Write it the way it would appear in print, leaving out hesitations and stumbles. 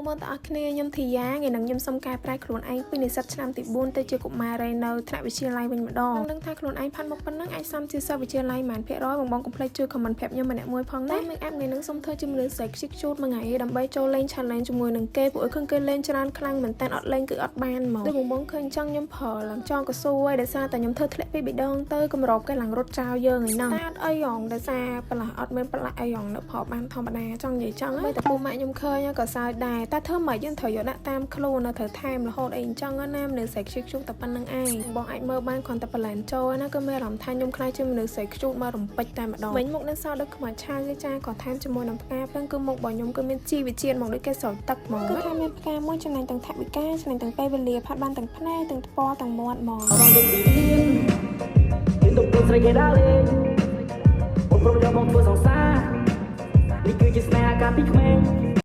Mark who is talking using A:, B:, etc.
A: មកតអស់គ្នាខ្ញុំធីយ៉ាថ្ងៃនឹងខ្ញុំសុំកែប្រែខ្លួនឯងពីនិស្សិតឆ្នាំទី4ទៅជាកុមារនៅថ្នាក់វិទ្យាល័យវិញម្ដងនឹងថាខ្លួនឯងផាត់មកប៉ុណ្ណឹងអាចសំជាសិស្សវិទ្យាល័យប៉ុន្មានភាគរយបងកុំភ្លេចជួយ comment ប្រាប់ខ្ញុំម្នាក់មួយផងណាមេអាប់ថ្ងៃនឹងសុំធ្វើជាមនុស្សស្រីខ្ជិះជូតមួយថ្ងៃដើម្បីចូលលេង challenge ជាមួយនឹងគេពួកឃើញគេលេងច្រើនខ្លាំងមែនតើអត់លេងគឺអត់បានហ្មងដូចបងឃើញចឹងខ្ញុំប្រើឡើងចង់កស៊ូហើយដោយសារតែខ្ញុំធ្វើធ្លាក់ពីបេះដូងទៅកម្របគេឡើងរត់ចោលយើងឯណោះតែអត់អីហងដោយសារប្រឡាស់អត់មានប្រឡាក់អីហងនៅប្រើបានធម្មតាចង់និយាយចឹងតែពូម៉ាក់ខ្ញុំឃើញក៏សើចដែរតែធ្វើមិនយើងត្រូវយកដាក់តាមខ្លួននៅត្រូវថែមរហូតអីអញ្ចឹងណាមនុស្សស្រីខ្ជិះជូតតែប៉ុណ្្នឹងឯងបងអាចមើលបានគ្រាន់តែប្លែនចូលណាក៏មានអារម្មណ៍ថាខ្ញុំខ្លាចជាមនុស្សស្រីខ្ជូតមករំពេចតែម្ដងវិញមុខនៅសល់ដូចខ្មៅឆៅទេចាក៏ថែមជាមួយនឹងផ្កាភ្លឹងគឺមុខរបស់ខ្ញុំគឺមានជីវជាតិមកដូចគេស្រោចទឹកហ្មងគឺថាមានផ្កាមួយចំណេញទាំងថវិកាចំណេញទាំងពេលវេលាផាត់បានទាំងភ្នែកទាំងថ្ពាល់ទាំងមាត់ហ្មងស្រីគេដើរលេងអូនព្រមយកមកធ្វើសង្សារនេះគឺជាស្នេហាកាលពីក្មេង